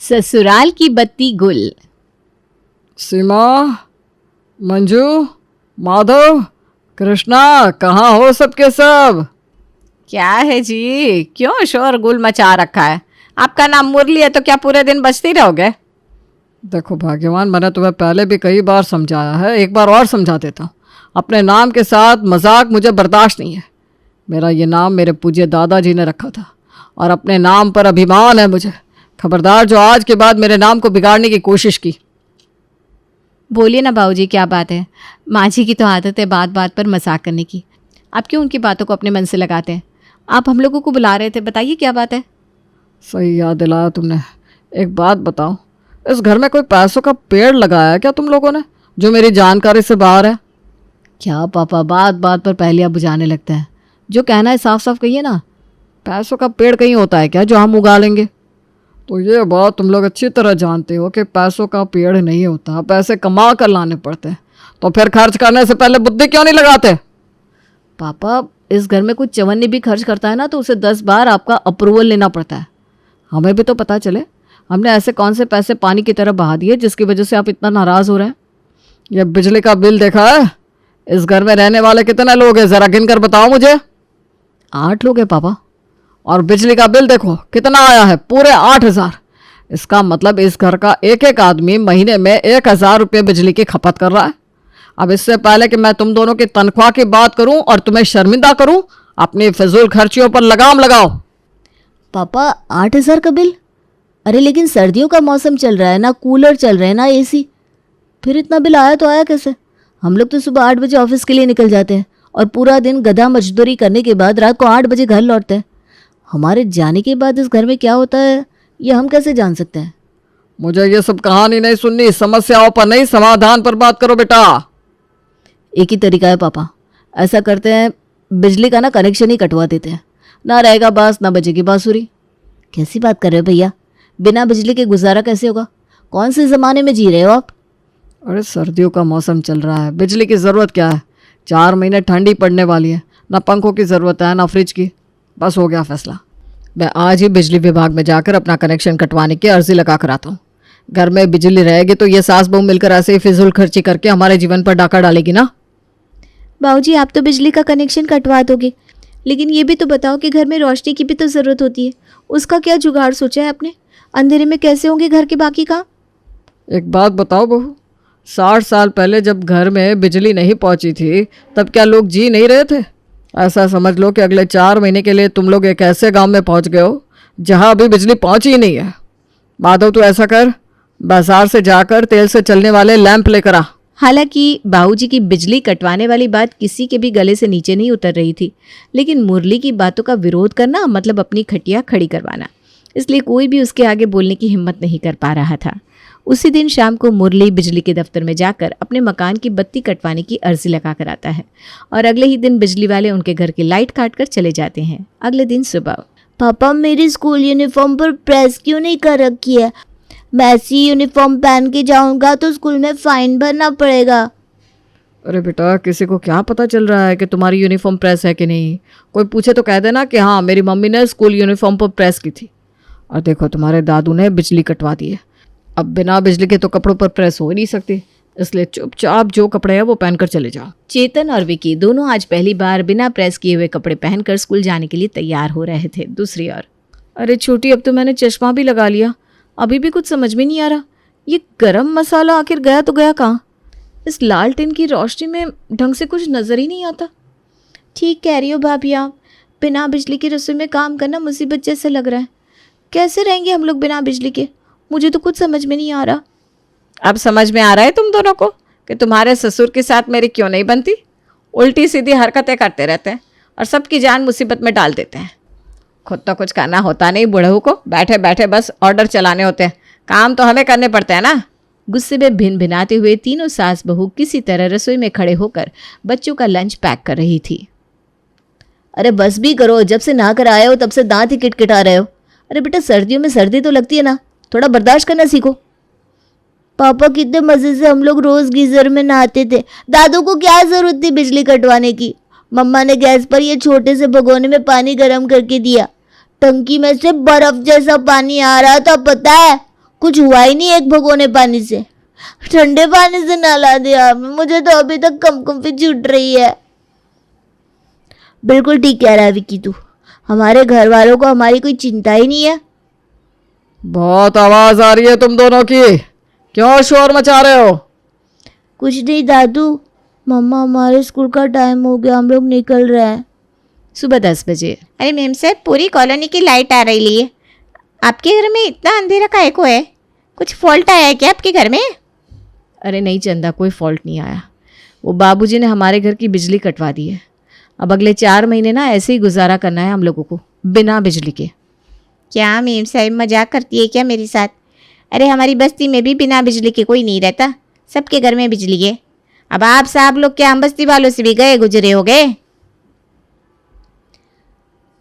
ससुराल की बत्ती गुल। सीमा, मंजू, माधव, कृष्णा, कहाँ हो सबके सब? क्या है जी, क्यों शोर गुल मचा रखा है? आपका नाम मुरली है तो क्या पूरे दिन बजती रहोगे? देखो भाग्यवान, मैंने तुम्हें पहले भी कई बार समझाया है, एक बार और समझा देता हूँ। अपने नाम के साथ मजाक मुझे बर्दाश्त नहीं है। मेरा ये नाम मेरे पूज्य दादाजी ने रखा था और अपने नाम पर अभिमान है मुझे। खबरदार जो आज के बाद मेरे नाम को बिगाड़ने की कोशिश की। बोलिए ना बाबूजी, क्या बात है? माँ जी की तो आदत है बात बात पर मजाक करने की। आप क्यों उनकी बातों को अपने मन से लगाते हैं? आप हम लोगों को बुला रहे थे, बताइए क्या बात है? सही याद दिलाया तुमने। एक बात बताओ, इस घर में कोई पैसों का पेड़ लगाया है क्या तुम लोगों ने, जो मेरी जानकारी से बाहर है? क्या पापा बात बात पर पहलियाँ बुझाने लगता है? जो कहना है साफ साफ कहिए ना। पैसों का पेड़ कहीं होता है क्या जो हम उगा लेंगे? तो ये बात तुम लोग अच्छी तरह जानते हो कि पैसों का पेड़ नहीं होता, पैसे कमा कर लाने पड़ते हैं। तो फिर खर्च करने से पहले बुद्धि क्यों नहीं लगाते? पापा, इस घर में कुछ चवन्नी भी खर्च करता है ना तो उसे 10 बार आपका अप्रूवल लेना पड़ता है। हमें भी तो पता चले हमने ऐसे कौन से पैसे पानी की तरफ बहा दिए जिसकी वजह से आप इतना नाराज़ हो रहे हैं। ये बिजली का बिल देखा है? इस घर में रहने वाले कितने लोग हैं, ज़रा गिन कर बताओ मुझे। 8 लोग हैं पापा। और बिजली का बिल देखो कितना आया है, पूरे 8,000। इसका मतलब इस घर का एक एक आदमी महीने में 1,000 रुपये बिजली की खपत कर रहा है। अब इससे पहले कि मैं तुम दोनों की तनख्वाह की बात करूं और तुम्हें शर्मिंदा करूं, अपनी फिजूल खर्चियों पर लगाम लगाओ। पापा 8,000 का बिल? अरे लेकिन सर्दियों का मौसम चल रहा है, ना कूलर चल रहे हैं ना एसी, फिर इतना बिल आया तो आया कैसे? हम लोग तो सुबह 8 बजे ऑफिस के लिए निकल जाते हैं और पूरा दिन गधा मजदूरी करने के बाद रात को 8 बजे घर लौटते हैं। हमारे जाने के बाद इस घर में क्या होता है ये हम कैसे जान सकते हैं? मुझे ये सब कहानी नहीं सुननी, समस्याओं पर नहीं समाधान पर बात करो बेटा। एक ही तरीका है पापा, ऐसा करते हैं बिजली का ना कनेक्शन ही कटवा देते हैं, ना रहेगा बांस ना बजेगी बांसुरी। कैसी बात कर रहे हो भैया, बिना बिजली के गुजारा कैसे होगा? कौन से ज़माने में जी रहे हो आप? अरे सर्दियों का मौसम चल रहा है, बिजली की ज़रूरत क्या है? 4 महीने ठंडी पड़ने वाली है, ना पंखों की ज़रूरत है ना फ्रिज की। बस हो गया फैसला। मैं आज ही बिजली विभाग में जाकर अपना कनेक्शन कटवाने की अर्जी लगा कर आता हूँ। घर में बिजली रहेगी तो ये सास बहू मिलकर ऐसे ही फिजूल खर्ची करके हमारे जीवन पर डाका डालेगी ना। बाबूजी, आप तो बिजली का कनेक्शन कटवा दोगे, लेकिन ये भी तो बताओ कि घर में रोशनी की भी तो ज़रूरत होती है। उसका क्या जुगाड़ सोचा है आपने? अंधेरे में कैसे होंगे घर के बाकी काम? एक बात बताओ बहू, 60 साल पहले जब घर में बिजली नहीं पहुंची थी तब क्या लोग जी नहीं रहे थे? ऐसा समझ लो कि अगले 4 महीने के लिए तुम लोग एक ऐसे गांव में पहुंच गए हो जहां अभी बिजली पहुंची ही नहीं है। माधव, तू ऐसा कर, बाजार से जाकर तेल से चलने वाले लैंप लेकर आ। हालांकि बाबूजी की बिजली कटवाने वाली बात किसी के भी गले से नीचे नहीं उतर रही थी, लेकिन मुरली की बातों का विरोध करना मतलब अपनी खटिया खड़ी करवाना, इसलिए कोई भी उसके आगे बोलने की हिम्मत नहीं कर पा रहा था। उसी दिन शाम को मुरली बिजली के दफ्तर में जाकर अपने मकान की बत्ती कटवाने की अर्जी लगा कर आता है और अगले ही दिन बिजली वाले उनके घर की लाइट काट कर चले जाते हैं। अगले दिन सुबह, पापा मेरी स्कूल यूनिफॉर्म पर प्रेस क्यों नहीं कर रखी है? मैं ऐसी यूनिफॉर्म पहन के जाऊंगा तो स्कूल में फाइन भरना पड़ेगा। अरे बेटा, किसी को क्या पता चल रहा है कि तुम्हारी यूनिफॉर्म प्रेस है कि नहीं? कोई पूछे तो कह देना कि हाँ, मेरी मम्मी ने स्कूल यूनिफॉर्म पर प्रेस की थी। और देखो, तुम्हारे दादू ने बिजली कटवा दी है। अब बिना बिजली के तो कपड़ों पर प्रेस हो ही नहीं सकती, इसलिए चुपचाप जो कपड़े हैं वो पहनकर चले जाओ। चेतन और विकी दोनों आज पहली बार बिना प्रेस किए हुए कपड़े पहनकर स्कूल जाने के लिए तैयार हो रहे थे। दूसरी ओर, अरे छोटी, अब तो मैंने चश्मा भी लगा लिया, अभी भी कुछ समझ में नहीं आ रहा, ये गरम मसाला आखिर गया तो गया कहाँ? इस लालटेन की रोशनी में ढंग से कुछ नज़र ही नहीं आता। ठीक कह रही हो भाभी आप, बिना बिजली की रसोई में काम करना मुसीबत जैसा लग रहा है। कैसे रहेंगे हम लोग बिना बिजली के? मुझे तो कुछ समझ में नहीं आ रहा। अब समझ में आ रहा है तुम दोनों को कि तुम्हारे ससुर के साथ मेरी क्यों नहीं बनती? उल्टी सीधी हरकतें करते रहते हैं और सबकी जान मुसीबत में डाल देते हैं। खुद तो कुछ करना होता नहीं बूढ़ों को, बैठे बैठे बस ऑर्डर चलाने होते हैं, काम तो हमें करने पड़ते हैं ना। गुस्से में भिन भिनाते हुए तीनों सास बहू किसी तरह रसोई में खड़े होकर बच्चों का लंच पैक कर रही थी। अरे बस भी करो, जब से नहा कर आए हो तब से दांत ही किटकिटा रहे हो। अरे बेटा, सर्दियों में सर्दी तो लगती है ना, थोड़ा बर्दाश्त करना सीखो। पापा कितने मजे से हम लोग रोज गीजर में नहाते थे, दादू को क्या जरूरत थी बिजली कटवाने की? मम्मा ने गैस पर ये छोटे से भगोने में पानी गर्म करके दिया, टंकी में से बर्फ जैसा पानी आ रहा था, पता है? कुछ हुआ ही नहीं एक भगोने पानी से। ठंडे पानी से नहला दिया आपने, मुझे तो अभी तक कंपकंपी छूट रही है। बिल्कुल ठीक कह रहा है विक्की तू, हमारे घर वालों को हमारी कोई चिंता ही नहीं है। बहुत आवाज आ रही है तुम दोनों की, क्यों शोर मचा रहे हो? कुछ नहीं दादू, मम्मा हमारे स्कूल का टाइम हो गया, हम लोग निकल रहे हैं। सुबह 10 बजे। अरे मेम साहब, पूरी कॉलोनी की लाइट आ रही है, आपके घर में इतना अंधेरा काहे को है? कुछ फॉल्ट आया है क्या आपके घर में? अरे नहीं चंदा, कोई फॉल्ट नहीं आया। वो बाबूजी ने हमारे घर की बिजली कटवा दी है। अब अगले 4 महीने ना ऐसे ही गुजारा करना है हम लोगों को, बिना बिजली के। क्या मेम साहब मजाक करती है क्या मेरे साथ? अरे हमारी बस्ती में भी बिना बिजली के कोई नहीं रहता, सबके घर में बिजली है। अब आप साहब लोग क्या हम बस्ती वालों से भी गए गुजरे हो गए?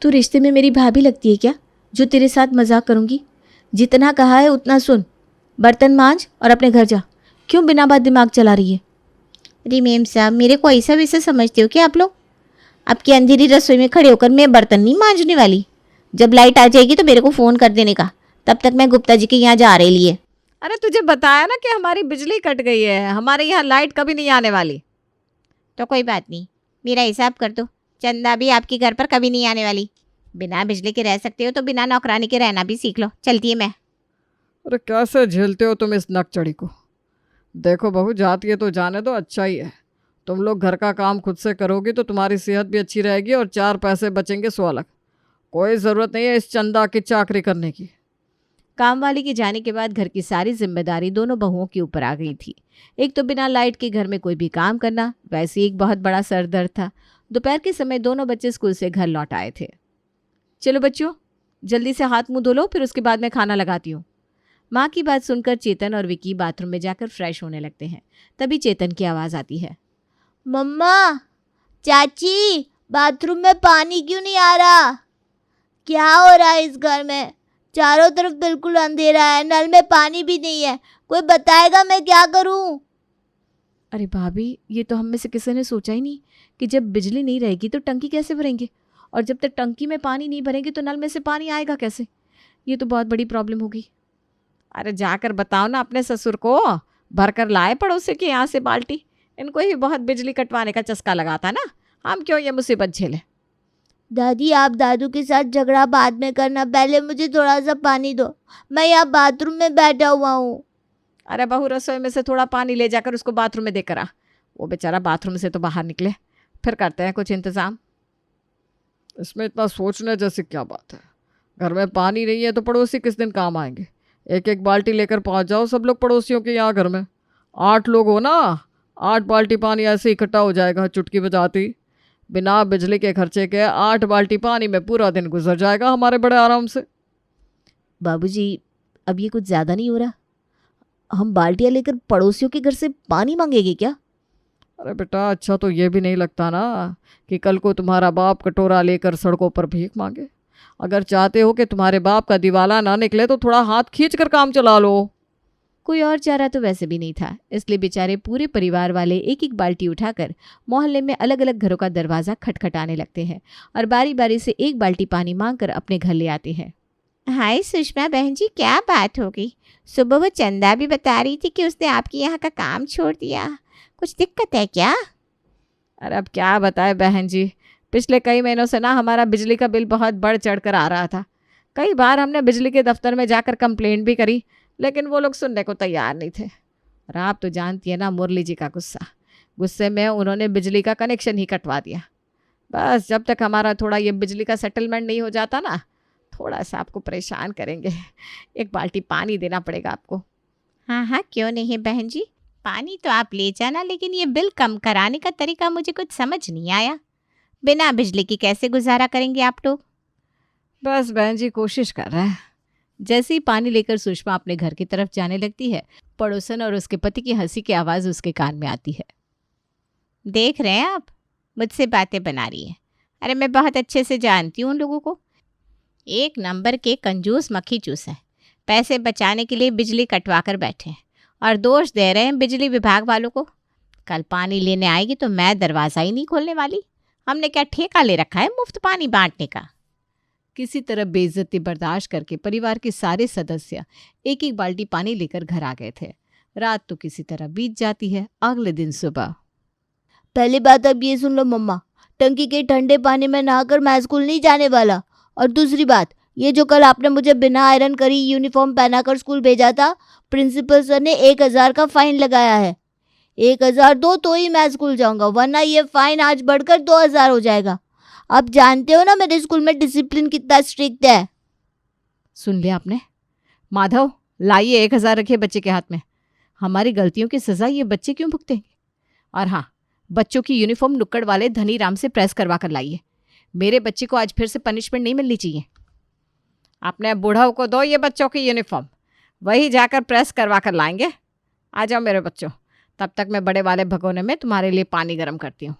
तू रिश्ते में मेरी भाभी लगती है क्या जो तेरे साथ मजाक करूंगी? जितना कहा है उतना सुन, बर्तन मांज और अपने घर जा। क्यों बिना बात दिमाग चला रही है? अरे मेम साहब, मेरे को ऐसा वैसा समझते हो क्या आप लोग? आपकी अंधेरी रसोई में खड़े होकर मैं बर्तन नहीं मांजने वाली। जब लाइट आ जाएगी तो मेरे को फ़ोन कर देने का, तब तक मैं गुप्ता जी के यहाँ जा रही है। अरे तुझे बताया ना कि हमारी बिजली कट गई है, हमारे यहाँ लाइट कभी नहीं आने वाली। तो कोई बात नहीं, मेरा हिसाब कर दो, चंदा भी आपके घर पर कभी नहीं आने वाली। बिना बिजली के रह सकते हो तो बिना नौकरानी के रहना भी सीख लो। चलती है मैं। अरे कैसे झेलते हो तुम इस नकचड़ी को? देखो बहू, जाती है तो जाने दो, अच्छा ही है। तुम लोग घर का काम खुद से करोगी तो तुम्हारी सेहत भी अच्छी रहेगी और 4 पैसे बचेंगे 100 लाख। कोई ज़रूरत नहीं है इस चंदा की चाकरी करने की। काम वाली के जाने के बाद घर की सारी जिम्मेदारी दोनों बहुओं के ऊपर आ गई थी। एक तो बिना लाइट के घर में कोई भी काम करना, वैसे ही एक बहुत बड़ा सर दर्द था। दोपहर के समय दोनों बच्चे स्कूल से घर लौट आए थे। चलो बच्चों, जल्दी से हाथ मुंह धो लो, फिर उसके बाद मैं खाना लगाती हूँ। माँ की बात सुनकर चेतन और विकी बाथरूम में जाकर फ्रेश होने लगते हैं। तभी चेतन की आवाज़ आती है। मम्मा, चाची, बाथरूम में पानी क्यों नहीं आ रहा? क्या हो रहा है इस घर में? चारों तरफ बिल्कुल अंधेरा है, नल में पानी भी नहीं है। कोई बताएगा मैं क्या करूं? अरे भाभी, ये तो हम में से किसी ने सोचा ही नहीं कि जब बिजली नहीं रहेगी तो टंकी कैसे भरेंगे, और जब तक टंकी में पानी नहीं भरेंगे तो नल में से पानी आएगा कैसे? ये तो बहुत बड़ी प्रॉब्लम होगी। अरे जाकर बताओ ना अपने ससुर को, भरकर लाए पड़ोसी के यहाँ से बाल्टी। इनको ही बहुत बिजली कटवाने का चस्का लगाता ना, हम क्यों ये मुसीबत झेले? दादी, आप दादू के साथ झगड़ा बाद में करना, पहले मुझे थोड़ा सा पानी दो, मैं यहाँ बाथरूम में बैठा हुआ हूँ। अरे बहू, रसोई में से थोड़ा पानी ले जाकर उसको बाथरूम में देकर आ। वो बेचारा बाथरूम से तो बाहर निकले, फिर करते हैं कुछ इंतज़ाम। इसमें इतना सोचने जैसी क्या बात है? घर में पानी नहीं है तो पड़ोसी किस दिन काम आएंगे? एक एक बाल्टी लेकर पहुंच जाओ सब लोग पड़ोसियों के यहाँ। घर में 8 लोग हो ना, 8 बाल्टी पानी ऐसे इकट्ठा हो जाएगा चुटकी बजाती। बिना बिजली के खर्चे के 8 बाल्टी पानी में पूरा दिन गुजर जाएगा हमारे बड़े आराम से। बाबूजी, अब ये कुछ ज़्यादा नहीं हो रहा? हम बाल्टियाँ लेकर पड़ोसियों के घर से पानी मांगेंगे क्या? अरे बेटा, अच्छा तो ये भी नहीं लगता ना कि कल को तुम्हारा बाप कटोरा लेकर सड़कों पर भीख मांगे। अगर चाहते हो कि तुम्हारे बाप का दिवाला ना निकले तो थोड़ा हाथ खींच कर काम चला लो। कोई और चारा तो वैसे भी नहीं था, इसलिए बेचारे पूरे परिवार वाले एक एक बाल्टी उठाकर मोहल्ले में अलग अलग घरों का दरवाज़ा खटखटाने लगते हैं और बारी बारी से एक बाल्टी पानी मांगकर अपने घर ले आते हैं। हाय सुषमा बहन जी, क्या बात हो गई? सुबह वो चंदा भी बता रही थी कि उसने आपके यहाँ का काम छोड़ दिया, कुछ दिक्कत है क्या? अरे अब क्या बताए बहन जी, पिछले कई महीनों से ना हमारा बिजली का बिल बहुत बढ़ चढ़ कर आ रहा था। कई बार हमने बिजली के दफ्तर में जाकर कंप्लेंट भी करी, लेकिन वो लोग सुनने को तैयार नहीं थे। और आप तो जानती है ना मुरली जी का गुस्सा, गुस्से में उन्होंने बिजली का कनेक्शन ही कटवा दिया। बस जब तक हमारा थोड़ा ये बिजली का सेटलमेंट नहीं हो जाता ना, थोड़ा सा आपको परेशान करेंगे। एक बाल्टी पानी देना पड़ेगा आपको। हाँ हाँ, क्यों नहीं बहन जी, पानी तो आप ले जाना, लेकिन ये बिल कम कराने का तरीका मुझे कुछ समझ नहीं आया। बिना बिजली की कैसे गुजारा करेंगे आप लोग? बस बहन जी कोशिश कर रहे हैं। जैसे ही पानी लेकर सुषमा अपने घर की तरफ जाने लगती है, पड़ोसन और उसके पति की हंसी की आवाज़ उसके कान में आती है। देख रहे हैं आप, मुझसे बातें बना रही है। अरे मैं बहुत अच्छे से जानती हूँ उन लोगों को, एक नंबर के कंजूस मक्खी चूस है। पैसे बचाने के लिए बिजली कटवा कर बैठे हैं और दोष दे रहे हैं बिजली विभाग वालों को। कल पानी लेने आएगी तो मैं दरवाज़ा ही नहीं खोलने वाली। हमने क्या ठेका ले रखा है मुफ्त पानी बांटने का? किसी तरह बेइज्जती बर्दाश्त करके परिवार के सारे सदस्य एक एक बाल्टी पानी लेकर घर आ गए थे। रात तो किसी तरह बीत जाती है। अगले दिन सुबह पहली बात अब ये सुन लो मम्मा, टंकी के ठंडे पानी में नहाकर मैं स्कूल नहीं जाने वाला। और दूसरी बात, ये जो कल आपने मुझे बिना आयरन करी यूनिफॉर्म पहनाकर स्कूल भेजा था, प्रिंसिपल सर ने 1000 का फाइन लगाया है। 1000 दो तो ही मैं स्कूल जाऊंगा, वरना ये फाइन आज बढ़कर 2000 हो जाएगा। आप जानते हो ना मेरे स्कूल में डिसिप्लिन कितना स्ट्रिक्ट है। सुन लिया आपने? माधव, लाइए 1000 रखिए बच्चे के हाथ में। हमारी गलतियों की सजा ये बच्चे क्यों भुगतेंगे? और हाँ, बच्चों की यूनिफॉर्म नुक्कड़ वाले धनी राम से प्रेस करवा कर लाइए। मेरे बच्चे को आज फिर से पनिशमेंट नहीं मिलनी चाहिए। अपने बूढ़ों को दो ये बच्चों की यूनिफॉर्म, वही जाकर प्रेस करवा कर लाएंगे। आ जाओ मेरे बच्चों, तब तक मैं बड़े वाले भगोने में तुम्हारे लिए पानी गर्म करती हूँ।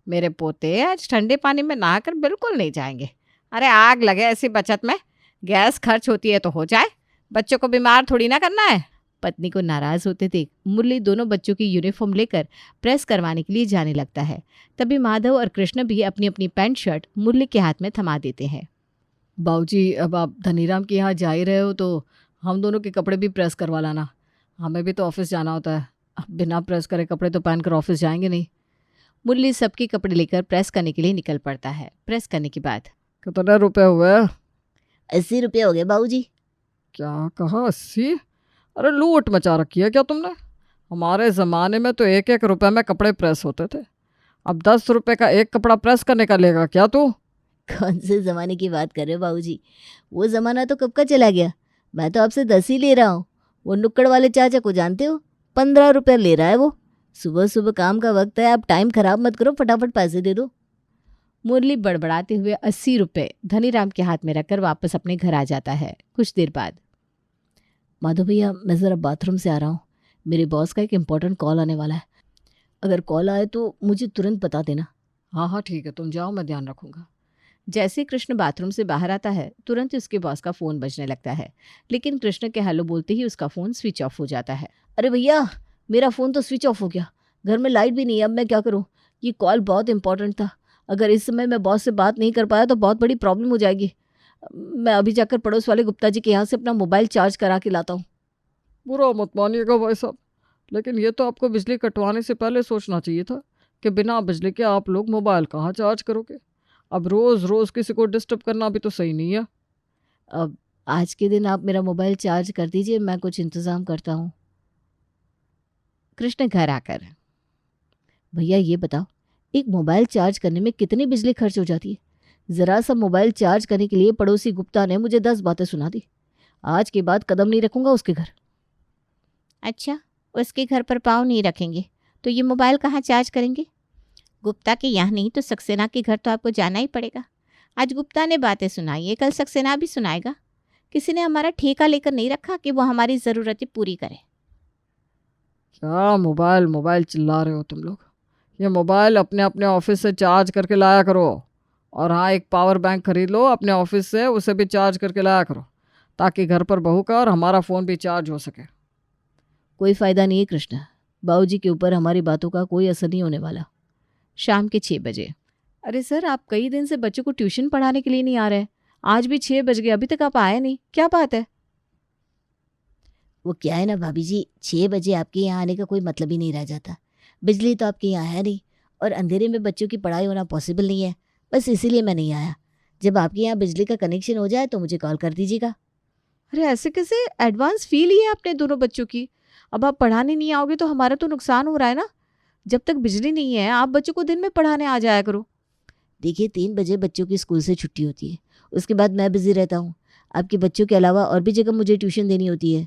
मेरे पोते आज ठंडे पानी में नहाकर बिल्कुल नहीं जाएंगे। अरे आग लगे ऐसी बचत में, गैस खर्च होती है तो हो जाए, बच्चों को बीमार थोड़ी ना करना है। पत्नी को नाराज होते देख मुरली दोनों बच्चों की यूनिफॉर्म लेकर प्रेस करवाने के लिए जाने लगता है। तभी माधव और कृष्ण भी अपनी अपनी पैंट शर्ट मुरली के हाथ में थमा देते हैं। बाबूजी, अब आप धनीराम के यहाँ जा ही रहे हो तो हम दोनों के कपड़े भी प्रेस करवा लाना। हमें भी तो ऑफिस जाना होता है। अब बिना प्रेस करे कपड़े तो पहनकर ऑफिस जाएंगे नहीं। मुरली सबके कपड़े लेकर प्रेस करने के लिए निकल पड़ता है। प्रेस करने के बाद कितने रुपए हुए? 80 रुपये हो गए बाबूजी। क्या कहा, 80? अरे लूट मचा रखी है क्या तुमने? हमारे ज़माने में तो 1-1 रुपए में कपड़े प्रेस होते थे। अब 10 रुपए का एक कपड़ा प्रेस करने का लेगा क्या तू? कौन से ज़माने की बात कर रहे हो बाबूजी? वो ज़माना तो कब का चला गया। मैं तो आपसे 10 ही ले रहा हूँ। वो नुक्कड़ वाले चाचा को जानते हो, 15 रुपये ले रहा है वो। सुबह सुबह काम का वक्त है, आप टाइम खराब मत करो, फटाफट पैसे दे दो। मुरली बड़बड़ाते हुए 80 रुपये धनीराम के हाथ में रखकर वापस अपने घर आ जाता है। कुछ देर बाद माधव भैया, मैं ज़रा बाथरूम से आ रहा हूँ। मेरे बॉस का एक इम्पोर्टेंट कॉल आने वाला है। अगर कॉल आए तो मुझे तुरंत बता देना। हाँ हाँ ठीक है, तुम जाओ, मैं ध्यान रखूँगा। जैसे ही कृष्ण बाथरूम से बाहर आता है, तुरंत ही उसके बॉस का फ़ोन बजने लगता है। लेकिन कृष्ण के हेलो बोलते ही उसका फ़ोन स्विच ऑफ हो जाता है। अरे भैया, मेरा फ़ोन तो स्विच ऑफ हो गया। घर में लाइट भी नहीं है, अब मैं क्या करूँ? ये कॉल बहुत इंपॉर्टेंट था। अगर इस समय मैं बॉस से बात नहीं कर पाया तो बहुत बड़ी प्रॉब्लम हो जाएगी। मैं अभी जाकर पड़ोस वाले गुप्ता जी के यहाँ से अपना मोबाइल चार्ज करा के लाता हूँ। बुरा मत मानिएगा भाई साहब, लेकिन ये तो आपको बिजली कटवाने से पहले सोचना चाहिए था कि बिना बिजली के आप लोग मोबाइल कहाँ चार्ज करोगे। अब रोज़ रोज़ किसी को डिस्टर्ब करना भी तो सही नहीं है। अब आज के दिन आप मेरा मोबाइल चार्ज कर दीजिए, मैं कुछ इंतज़ाम करता हूँ। कृष्ण घर आकर, भैया ये बताओ, एक मोबाइल चार्ज करने में कितनी बिजली खर्च हो जाती है? ज़रा सा मोबाइल चार्ज करने के लिए पड़ोसी गुप्ता ने मुझे 10 बातें सुना दी। आज के बाद कदम नहीं रखूँगा उसके घर। अच्छा, उसके घर पर पाँव नहीं रखेंगे तो ये मोबाइल कहाँ चार्ज करेंगे? गुप्ता के यहाँ नहीं तो सक्सेना के घर तो आपको जाना ही पड़ेगा। आज गुप्ता ने बातें सुनाई है, कल सक्सेना भी सुनाएगा। किसी ने हमारा ठेका लेकर नहीं रखा कि वो हमारी ज़रूरतें पूरी करे। क्या मोबाइल मोबाइल चिल्ला रहे हो तुम लोग? ये मोबाइल अपने अपने ऑफिस से चार्ज करके लाया करो। और हाँ, एक पावर बैंक खरीद लो अपने ऑफिस से, उसे भी चार्ज करके लाया करो, ताकि घर पर बहू का और हमारा फ़ोन भी चार्ज हो सके। कोई फ़ायदा नहीं है कृष्ण, बाबूजी के ऊपर हमारी बातों का कोई असर नहीं होने वाला। शाम के 6 बजे। अरे सर, आप कई दिन से बच्चों को ट्यूशन पढ़ाने के लिए नहीं आ रहे। आज भी 6 बज गए, अभी तक आप आए नहीं, क्या बात है? वो क्या है ना भाभी जी, 6 बजे आपके यहाँ आने का कोई मतलब ही नहीं रह जाता। बिजली तो आपके यहाँ है नहीं और अंधेरे में बच्चों की पढ़ाई होना पॉसिबल नहीं है, बस इसीलिए मैं नहीं आया। जब आपके यहाँ बिजली का कनेक्शन हो जाए तो मुझे कॉल कर दीजिएगा। अरे ऐसे कैसे? एडवांस फी ली है आपने दोनों बच्चों की। अब आप पढ़ाने नहीं आओगे तो हमारा तो नुकसान हो रहा है ना। जब तक बिजली नहीं है, आप बच्चों को दिन में पढ़ाने आ जाया करो। देखिए, 3 बजे बच्चों की स्कूल से छुट्टी होती है, उसके बाद मैं बिज़ी रहता हूँ। आपके बच्चों के अलावा और भी जगह मुझे ट्यूशन देनी होती है।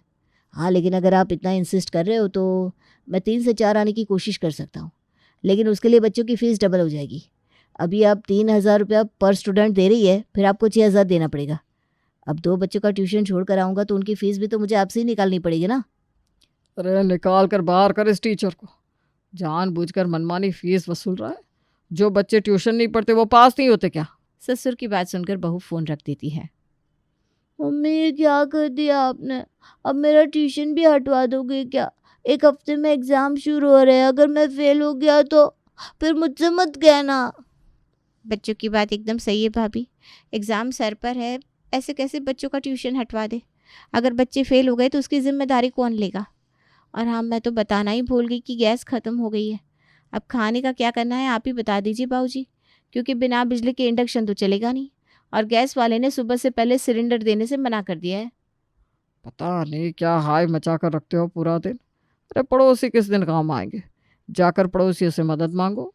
हाँ, लेकिन अगर आप इतना इंसिस्ट कर रहे हो तो मैं 3 से 4 आने की कोशिश कर सकता हूँ, लेकिन उसके लिए बच्चों की फ़ीस डबल हो जाएगी। अभी आप 3000 रुपया पर स्टूडेंट दे रही है, फिर आपको 6000 देना पड़ेगा। अब 2 बच्चों का ट्यूशन छोड़ कर आऊँगा तो उनकी फ़ीस भी तो मुझे आपसे ही निकालनी पड़ेगी ना। अरे निकाल कर बाहर कर इस टीचर को। जानबूझकर मनमानी फीस वसूल रहा है। जो बच्चे ट्यूशन नहीं पढ़ते वो पास नहीं होते क्या? ससुर की बात सुनकर बहू फ़ोन रख देती है। मम्मी, ये क्या कर दिया आपने? अब मेरा ट्यूशन भी हटवा दोगे क्या? 1 हफ्ते में एग्ज़ाम शुरू हो रहे हैं, अगर मैं फ़ेल हो गया तो फिर मुझसे मत कहना। बच्चों की बात एकदम सही है भाभी। एग्ज़ाम सर पर है, ऐसे कैसे बच्चों का ट्यूशन हटवा दे। अगर बच्चे फेल हो गए तो उसकी ज़िम्मेदारी कौन लेगा। और हाँ, मैं तो बताना ही भूल गई कि गैस ख़त्म हो गई है। अब खाने का क्या करना है आप ही बता दीजिए बाबूजी, क्योंकि बिना बिजली के इंडक्शन तो चलेगा नहीं और गैस वाले ने सुबह से पहले सिलेंडर देने से मना कर दिया है। पता नहीं क्या हाय मचा कर रखते हो पूरा दिन। अरे पड़ोसी किस दिन काम आएंगे। जाकर पड़ोसियों से मदद मांगो,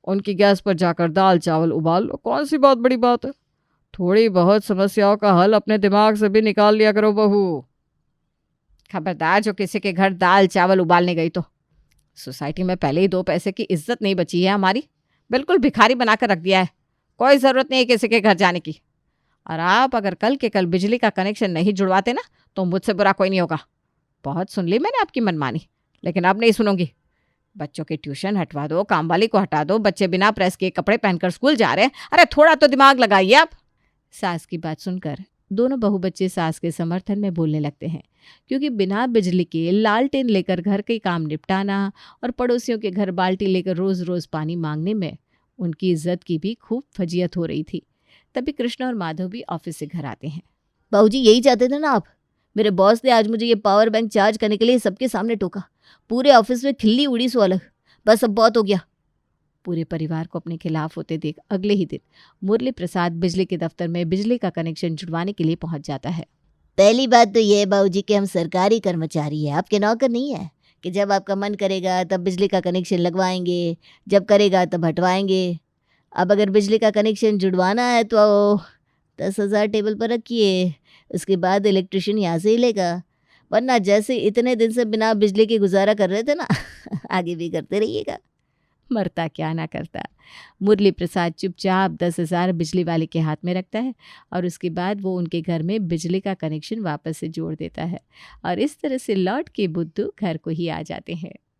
उनकी गैस पर जाकर दाल चावल उबाल लो, कौन सी बहुत बड़ी बात है। थोड़ी बहुत समस्याओं का हल अपने दिमाग से भी निकाल लिया करो बहू। खबरदार जो किसी के घर दाल चावल उबालने गई तो। सोसाइटी में पहले ही 2 पैसे की इज्जत नहीं बची है हमारी, बिल्कुल भिखारी बनाकर रख दिया है। कोई ज़रूरत नहीं है किसी के घर जाने की। और आप अगर कल के कल बिजली का कनेक्शन नहीं जुड़वाते ना तो मुझसे बुरा कोई नहीं होगा। बहुत सुन ली मैंने आपकी मनमानी, लेकिन अब नहीं सुनूंगी। बच्चों की ट्यूशन हटवा दो, काम वाली को हटा दो, बच्चे बिना प्रेस किए कपड़े पहनकर स्कूल जा रहे हैं। अरे थोड़ा तो दिमाग लगाइए आप। सास की बात सुनकर दोनों बहू बच्चे सास के समर्थन में बोलने लगते हैं, क्योंकि बिना बिजली के लालटेन लेकर घर के काम निपटाना और पड़ोसियों के घर बाल्टी लेकर रोज़ रोज़ पानी मांगने में उनकी इज्जत की भी खूब फजीयत हो रही थी। तभी कृष्ण और माधव भी ऑफिस से घर आते हैं। बाबूजी यही चाहते थे ना आप। मेरे बॉस ने आज मुझे ये पावर बैंक चार्ज करने के लिए सबके सामने टोका। पूरे ऑफिस में खिल्ली उड़ी सो अलग। बस अब बहुत हो गया। पूरे परिवार को अपने खिलाफ होते देख अगले ही दिन मुरली प्रसाद बिजली के दफ्तर में बिजली का कनेक्शन जुड़वाने के लिए पहुंच जाता है। पहली बात तो ये है बाबूजी कि हम सरकारी कर्मचारी हैं, आपके नौकर नहीं है कि जब आपका मन करेगा तब बिजली का कनेक्शन लगवाएंगे, जब करेगा तब हटवाएंगे। अब अगर बिजली का कनेक्शन जुड़वाना है तो 10,000 टेबल पर रखिए, उसके बाद इलेक्ट्रिशियन यहाँ से ही लेगा। वरना जैसे इतने दिन से बिना बिजली के गुजारा कर रहे थे ना आगे भी करते रहिएगा। मरता क्या ना करता। मुरली प्रसाद चुपचाप 10,000 बिजली वाले के हाथ में रखता है और उसके बाद वो उनके घर में बिजली का कनेक्शन वापस से जोड़ देता है और इस तरह से लौट के बुद्धू घर को ही आ जाते हैं।